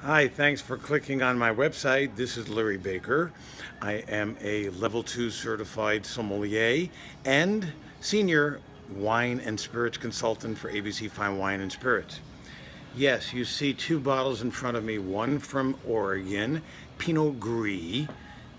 Hi, thanks for clicking on my website. This is Larry Baker. I am a level 2 certified sommelier and senior wine and spirits consultant for ABC Fine Wine and Spirits. Yes, you see two bottles in front of me, one from Oregon, Pinot Gris,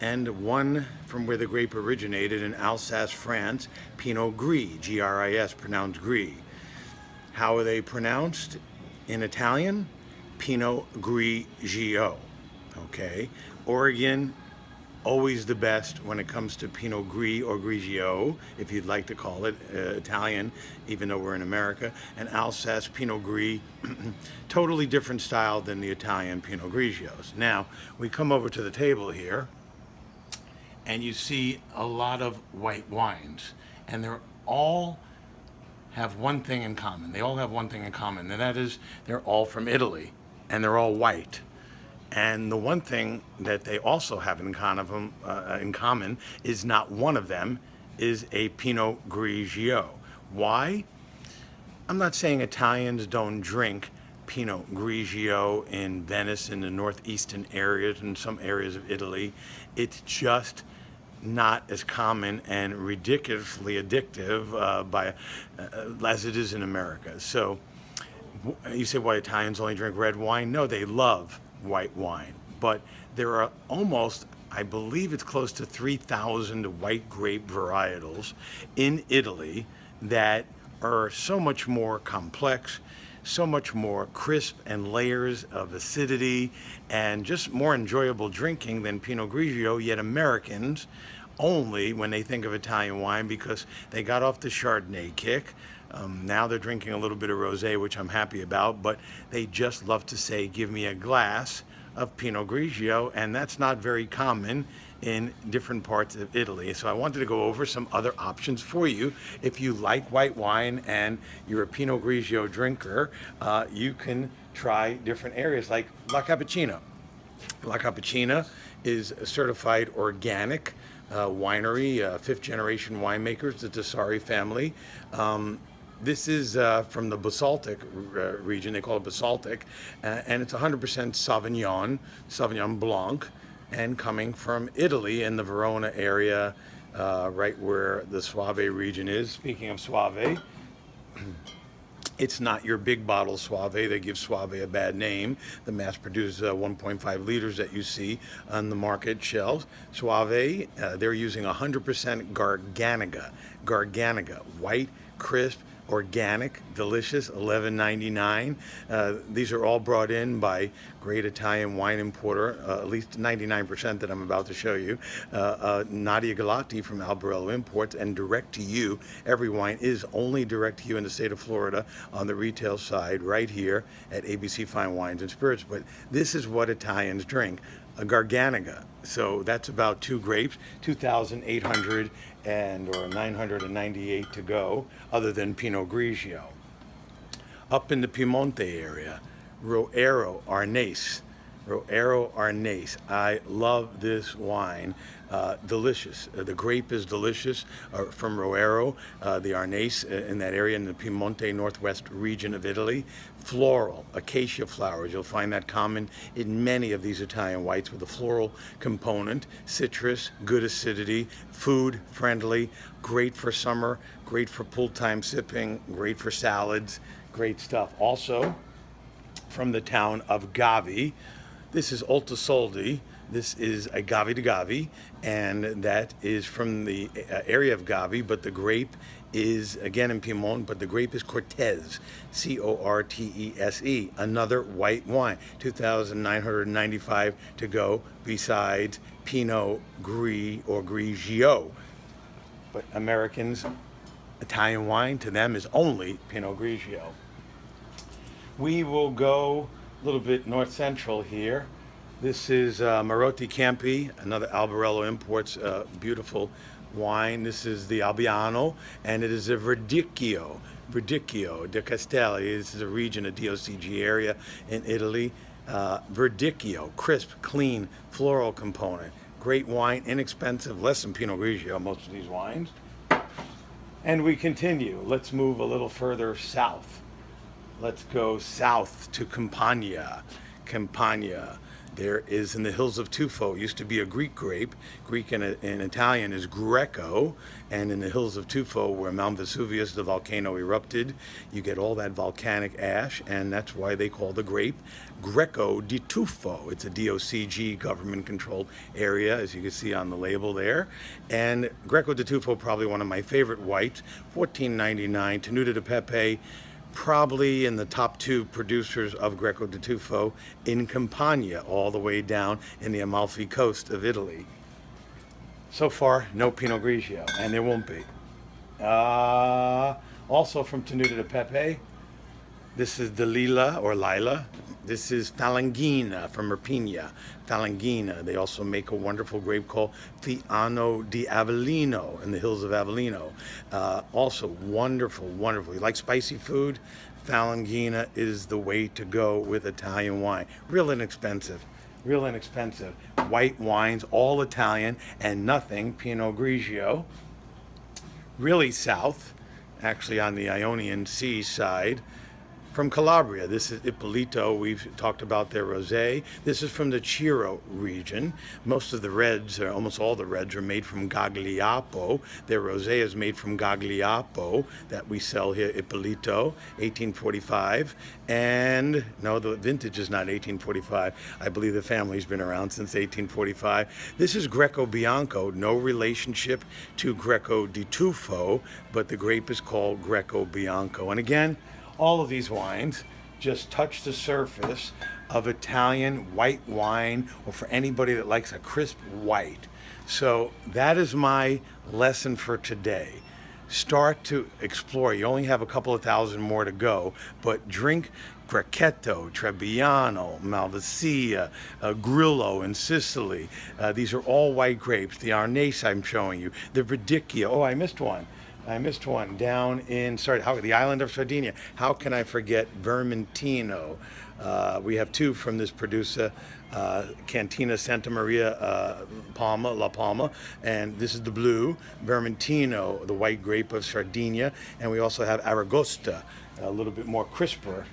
and one from where the grape originated in Alsace, France, Pinot Gris, Gris, pronounced Gris. How are they pronounced in Italian? Pinot Grigio. Okay. Oregon, always the best when it comes to Pinot Gris or Grigio, if you'd like to call it Italian, even though we're in America. And Alsace Pinot Gris, totally different style than the Italian Pinot Grigios. Now, we come over to the table here, and you see a lot of white wines, and they're all have one thing in common. They all have one thing in common, and that is they're all from Italy, and they're all white. And the one thing that they also have in common is not one of them is a Pinot Grigio. Why? I'm not saying Italians don't drink Pinot Grigio in Venice, in the northeastern areas, and some areas of Italy. It's just not as common and ridiculously addictive as it is in America. So you say, why Italians only drink red wine? No, they love white wine. But there are almost, I believe it's close to 3,000 white grape varietals in Italy that are so much more complex, so much more crisp and layers of acidity, and just more enjoyable drinking than Pinot Grigio. Yet Americans only, when they think of Italian wine, because they got off the Chardonnay kick. Now they're drinking a little bit of rosé, which I'm happy about, but they just love to say, give me a glass of Pinot Grigio, and that's not very common in different parts of Italy. So I wanted to go over some other options for you. If you like white wine and you're a Pinot Grigio drinker, you can try different areas like La Cappuccina. La Cappuccina is a certified organic winery, fifth generation winemakers, the Tessari family. This is from the basaltic region. They call it basaltic, and it's 100% Sauvignon Blanc, and coming from Italy in the Verona area, right where the Soave region is. Speaking of Soave, it's not your big bottle Soave. They give Soave a bad name. The mass-produced 1.5 liters that you see on the market shelves. Soave, they're using 100% Garganega, white, crisp, organic, delicious, $11.99. These are all brought in by great Italian wine importer, at least 99% that I'm about to show you, Nadia Galati from Albarello Imports, and direct to you. Every wine is only direct to you in the state of Florida on the retail side, right here at ABC Fine Wines and Spirits. But this is what Italians drink, a Garganega. So that's about two grapes, 2,800 or 998 to go, other than Pinot Grigio. Up in the Piemonte area, Roero Arnese. Roero Arnese. I love this wine. Delicious. The grape is delicious from Roero, the Arnese in that area in the Piemonte northwest region of Italy. Floral, acacia flowers. You'll find that common in many of these Italian whites with a floral component. Citrus, good acidity, food friendly, great for summer, great for pool time sipping, great for salads, great stuff. Also, from the town of Gavi. This is Alta Soldi. This is a Gavi de Gavi, and that is from the area of Gavi, but the grape is, again, in Piedmont, but the grape is Cortese, Cortese, another white wine, 2,995 to go, besides Pinot Gris or Grigio. But Americans, Italian wine to them is only Pinot Grigio. We will go a little bit north central here. This is Marotti Campi, another Albarello Imports beautiful wine. This is the Albiano, and it is a Verdicchio de Castelli. This is a region, a DOCG area in Italy. Verdicchio, crisp, clean, floral component. Great wine, inexpensive, less than Pinot Grigio, most of these wines. And we continue. Let's move a little further south. Let's go south to Campania. Campagna. There is in the hills of Tufo. It used to be a Greek grape. Greek in Italian is Greco. And in the hills of Tufo, where Mount Vesuvius, the volcano, erupted, you get all that volcanic ash, and that's why they call the grape Greco di Tufo. It's a DOCG government-controlled area, as you can see on the label there. And Greco di Tufo, probably one of my favorite whites, $14.99. Tenuta de Pepe, probably in the top 2 producers of Greco di Tufo in Campania, all the way down in the Amalfi Coast of Italy. So far, no Pinot Grigio, and there won't be. Also from Tenuta de Pepe, this is the Lila. This is Falangina from Irpinia. Falangina. They also make a wonderful grape called Fiano di Avellino in the hills of Avellino. Also wonderful. You like spicy food? Falangina is the way to go with Italian wine. Real inexpensive. White wines, all Italian, and nothing Pinot Grigio. Really south, actually on the Ionian Sea side. From Calabria, this is Ippolito. We've talked about their rosé. This is from the Ciro region. Most of the reds, or almost all the reds, are made from Gagliapo. Their rosé is made from Gagliapo that we sell here, Ippolito, 1845. And no, the vintage is not 1845. I believe the family's been around since 1845. This is Greco Bianco, no relationship to Greco di Tufo, but the grape is called Greco Bianco. And again, all of these wines just touch the surface of Italian white wine, or for anybody that likes a crisp white. So that is my lesson for today. Start to explore. You only have a couple of thousand more to go, but drink Grechetto, Trebbiano, Malvasia, Grillo in Sicily. These are all white grapes. The Arnese I'm showing you. The Verdicchio. Oh, I missed one down in, the island of Sardinia. How can I forget Vermentino? We have 2 from this producer, Cantina Santa Maria La Palma, and this is the blue, Vermentino, the white grape of Sardinia, and we also have Aragosta, a little bit more crisper.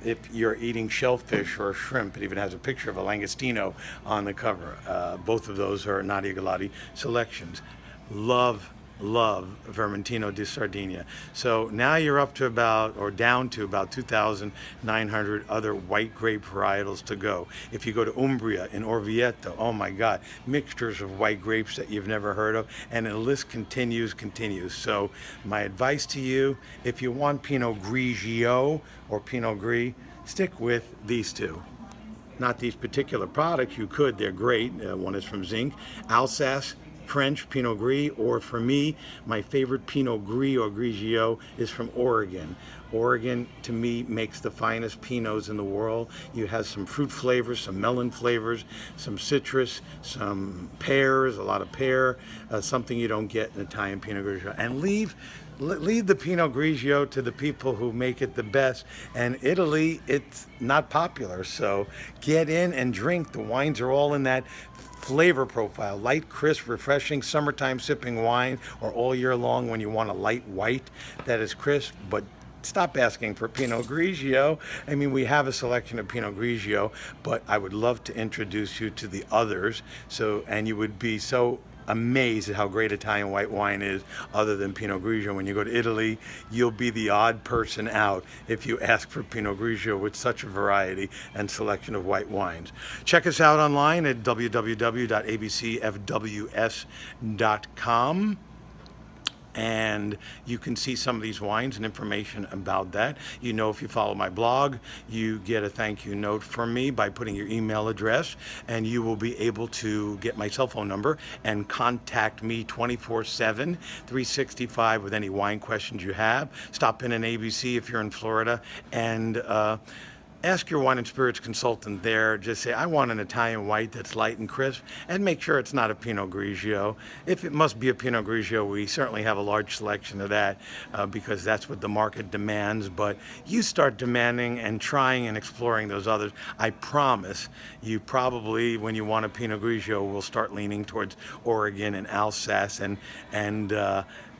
If you're eating shellfish or shrimp, it even has a picture of a Langostino on the cover. Both of those are Nadia Galati selections. Love Vermentino di Sardinia. So now you're up to down to about 2,900 other white grape varietals to go. If you go to Umbria in Orvieto, oh my God, mixtures of white grapes that you've never heard of, and the list continues. So my advice to you, if you want Pinot Grigio or Pinot Gris, stick with these 2. Not these particular products. You could, they're great. One is from Zinc. Alsace French Pinot Gris, or for me, my favorite Pinot Gris or Grigio is from Oregon. Oregon, to me, makes the finest Pinots in the world. You have some fruit flavors, some melon flavors, some citrus, some pears, a lot of pear, something you don't get in Italian Pinot Grigio. And leave the Pinot Grigio to the people who make it the best. And Italy, it's not popular, so get in and drink. The wines are all in that flavor profile: light, crisp, refreshing, summertime sipping wine, or all year long when you want a light white that is crisp. But stop asking for Pinot Grigio. I mean, we have a selection of Pinot Grigio, but I would love to introduce you to the others. And you would be so amazed at how great Italian white wine is other than Pinot Grigio. When you go to Italy, you'll be the odd person out if you ask for Pinot Grigio with such a variety and selection of white wines. Check us out online at www.abcfws.com. And you can see some of these wines and information about that. You know, if you follow my blog, you get a thank you note from me by putting your email address, and you will be able to get my cell phone number and contact me 24/7, 365 with any wine questions you have. Stop in an ABC if you're in Florida, and ask your wine and spirits consultant there. Just say, I want an Italian white that's light and crisp, and make sure it's not a Pinot Grigio. If it must be a Pinot Grigio, we certainly have a large selection of that because that's what the market demands. But you start demanding and trying and exploring those others. I promise you probably, when you want a Pinot Grigio, will start leaning towards Oregon and Alsace and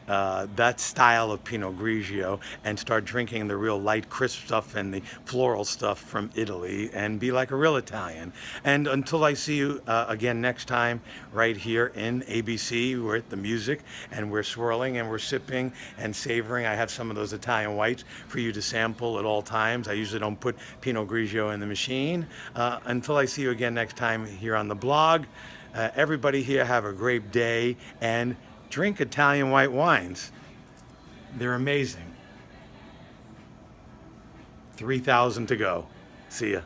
that style of Pinot Grigio and start drinking the real light, crisp stuff and the floral stuff from Italy and be like a real Italian. And until I see you again next time, right here in ABC, we're at the music and we're swirling and we're sipping and savoring. I have some of those Italian whites for you to sample at all times. I usually don't put Pinot Grigio in the machine. Until I see you again next time here on the blog, everybody here have a great day and drink Italian white wines. They're amazing. 3,000 to go. See ya.